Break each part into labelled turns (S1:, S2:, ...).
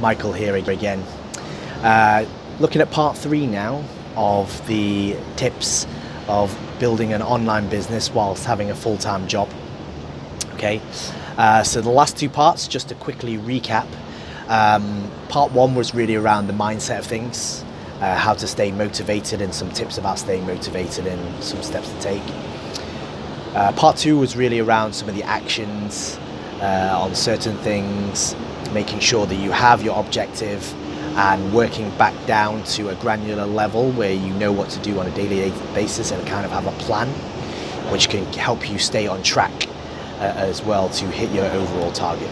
S1: Michael here again. Looking at part 3 now of the tips of building an online business whilst having a full-time job. Okay, so the last 2 parts, just to quickly recap. Part 1 was really around the mindset of things, how to stay motivated and some tips about staying motivated and some steps to take. Part 2 was really around some of the actions on certain things, making sure that you have your objective and working back down to a granular level where you know what to do on a daily basis and kind of have a plan which can help you stay on track as well to hit your overall target.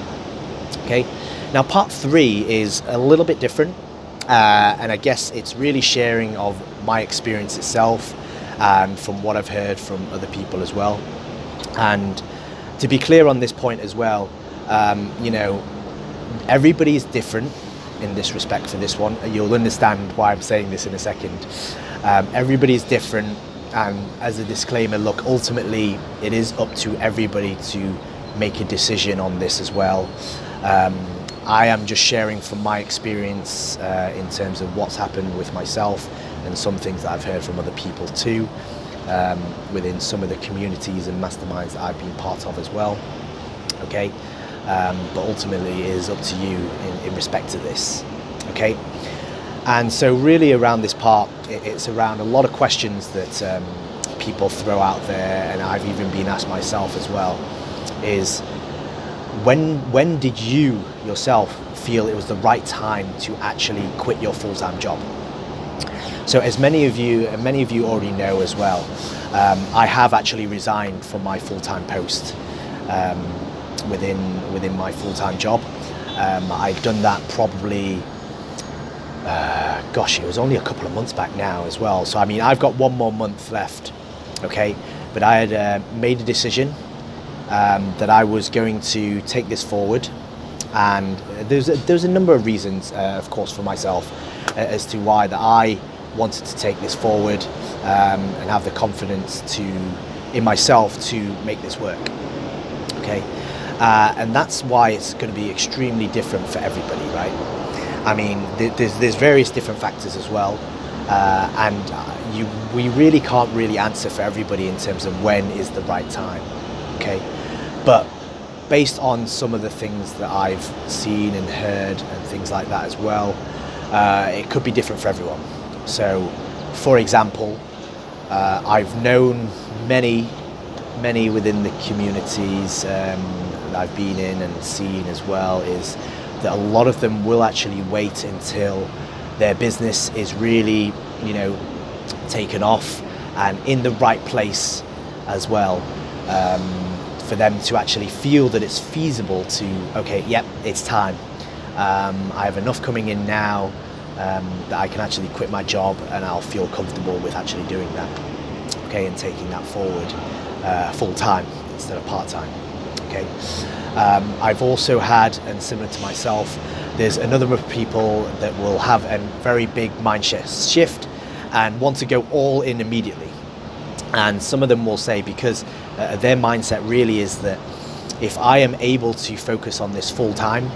S1: Okay, now part 3 is a little bit different, and I guess it's really sharing of my experience itself and from what I've heard from other people as well. And to be clear on this point as well, everybody's different in this respect for this one. You'll understand why I'm saying this in a second. Everybody's different, and as a disclaimer, look, ultimately it is up to everybody to make a decision on this as well. I am just sharing from my experience in terms of what's happened with myself and some things that I've heard from other people too, within some of the communities and masterminds that I've been part of as well. Okay, but ultimately it is up to you in respect to this. Okay, and so really around this part, it's around a lot of questions that people throw out there, and I've even been asked myself as well, is when did you yourself feel it was the right time to actually quit your full-time job? So as many of you already know as well, I have actually resigned from my full-time post within my full-time job. I've done that probably, it was only a couple of months back now as well. So I mean, I've got 1 more month left, okay? But I had made a decision that I was going to take this forward, and there's a number of reasons, of course, for myself as to why that I wanted to take this forward and have the confidence in myself to make this work. Okay, and that's why it's going to be extremely different for everybody, right? I mean, there's various different factors as well, and we really can't really answer for everybody in terms of when is the right time. Okay, but based on some of the things that I've seen and heard and things like that as well, it could be different for everyone. So, for example, I've known many within the communities that I've been in and seen as well, is that a lot of them will actually wait until their business is really, taken off and in the right place as well, for them to actually feel that it's feasible to, okay, yep, it's time. I have enough coming in now that I can actually quit my job and I'll feel comfortable with actually doing that, okay, and taking that forward full-time instead of part-time. Okay, I've also had, and similar to myself, there's a number of people that will have a very big mindset shift and want to go all in immediately, and some of them will say, because their mindset really is that if I am able to focus on this full-time,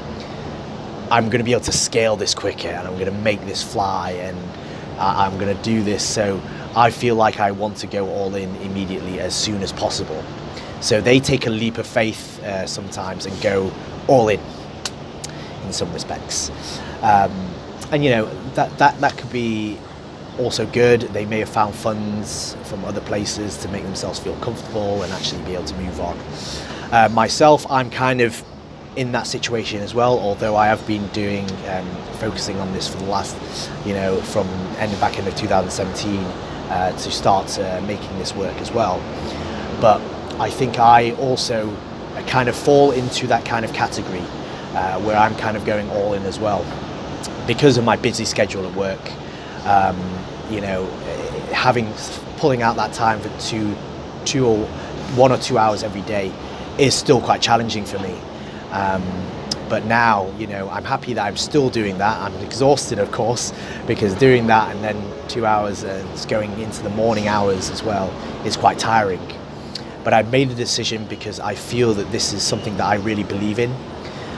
S1: I'm going to be able to scale this quicker and I'm going to make this fly, and I'm going to do this, so I feel like I want to go all in immediately as soon as possible. So they take a leap of faith sometimes and go all in some respects. And that could be also good. They may have found funds from other places to make themselves feel comfortable and actually be able to move on. Myself, I'm kind of in that situation as well, although I have been focusing on this for the last, from back end of 2017 to start making this work as well. But I think I also kind of fall into that kind of category where I'm kind of going all in as well, because of my busy schedule at work. Pulling out that time for 1 or 2 hours every day is still quite challenging for me. But now, I'm happy that I'm still doing that. I'm exhausted, of course, because doing that and then 2 hours and going into the morning hours as well is quite tiring. But I've made a decision because I feel that this is something that I really believe in.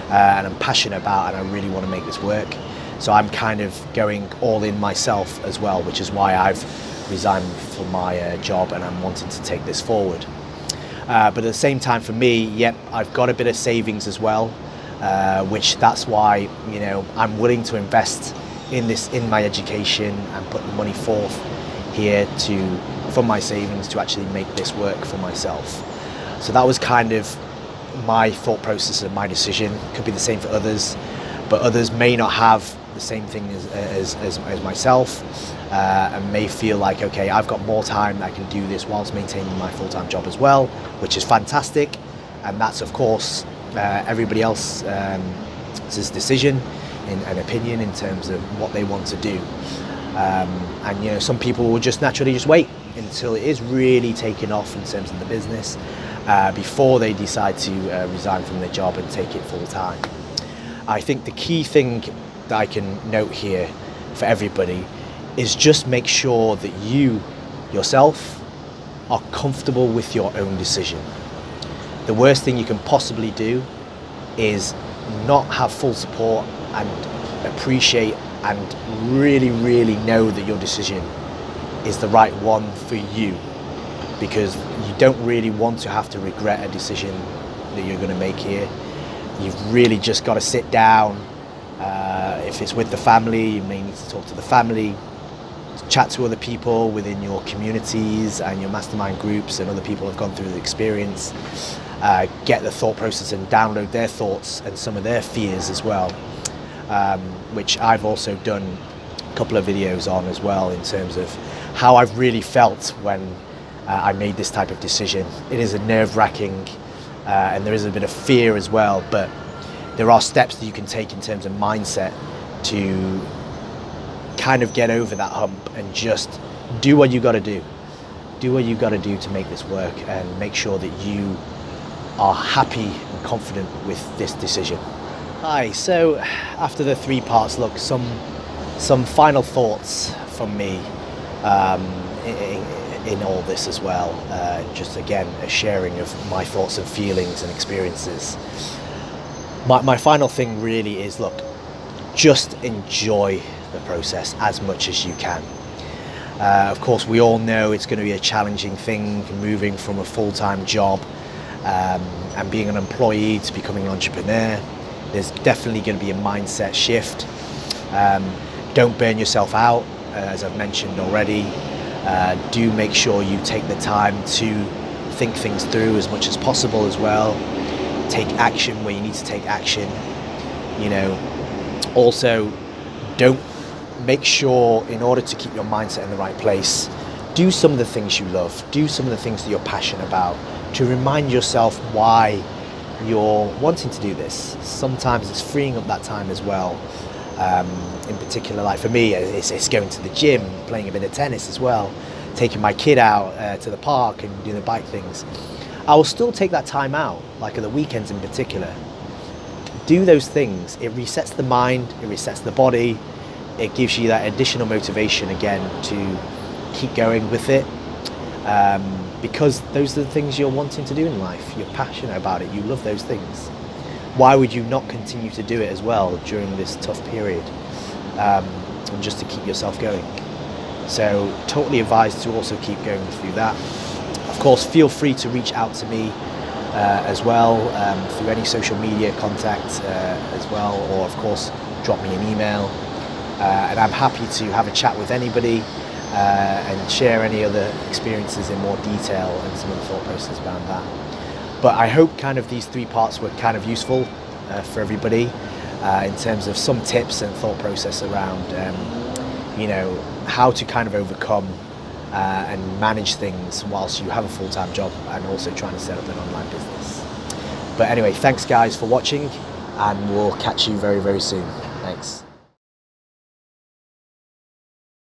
S1: and I'm passionate about, and I really want to make this work. So I'm kind of going all in myself as well, which is why I've resigned from my job, and I'm wanting to take this forward. But at the same time, for me, yep, I've got a bit of savings as well, which that's why, you know, I'm willing to invest in this, in my education, and put the money forth here from my savings to actually make this work for myself. So that was kind of my thought process and my decision. Could be the same for others, but others may not have the same thing as myself, and may feel like, okay, I've got more time, I can do this whilst maintaining my full-time job as well, which is fantastic. And that's, of course, everybody else's decision and opinion in terms of what they want to do. And you know, some people will just naturally just wait until it is really taken off in terms of the business before they decide to resign from their job and take it full time. I think the key thing that I can note here for everybody is just make sure that you yourself are comfortable with your own decision. The worst thing you can possibly do is not have full support and appreciate and really know that your decision is the right one for you, because you don't really want to have to regret a decision that you're going to make here. You've really just got to sit down. If it's with the family, you may need to talk to the family, chat to other people within your communities and your mastermind groups, and other people have gone through the experience. Get the thought process and download their thoughts and some of their fears as well, which I've also done a couple of videos on as well, in terms of how I've really felt when I made this type of decision. It is a nerve-wracking and there is a bit of fear as well, but there are steps that you can take in terms of mindset to kind of get over that hump and just do what you got to do. Do what you got to do to make this work, and make sure that you are happy and confident with this decision. Hi, so after the 3 parts, look, some final thoughts from me in all this as well. Just again, a sharing of my thoughts and feelings and experiences. My final thing really is, look, just enjoy the process as much as you can. Of course, we all know it's going to be a challenging thing, moving from a full-time job and being an employee to becoming an entrepreneur. There's definitely going to be a mindset shift. Don't burn yourself out, as I've mentioned already. Do make sure you take the time to think things through as much as possible as well. Take action where you need to take action. You know, also don't make sure, in order to keep your mindset in the right place, do some of the things you love, do some of the things that you're passionate about, to remind yourself why you're wanting to do this. Sometimes it's freeing up that time as well. In particular, like for me, it's going to the gym, playing a bit of tennis as well, taking my kid out to the park and doing the bike things. I will still take that time out, like at the weekends in particular. Do those things. It resets the mind, it resets the body, it gives you that additional motivation again to keep going with it, because those are the things you're wanting to do in life. You're passionate about it, you love those things. Why would you not continue to do it as well during this tough period, and just to keep yourself going? So totally advised to also keep going through that. Of course, feel free to reach out to me as well, through any social media contact as well, or of course drop me an email, and I'm happy to have a chat with anybody and share any other experiences in more detail and some of the thought process around that. But I hope kind of these 3 parts were kind of useful for everybody in terms of some tips and thought process around you know, how to kind of overcome and manage things whilst you have a full-time job and also trying to set up an online business. But anyway, thanks guys for watching, and we'll catch you very soon. Thanks.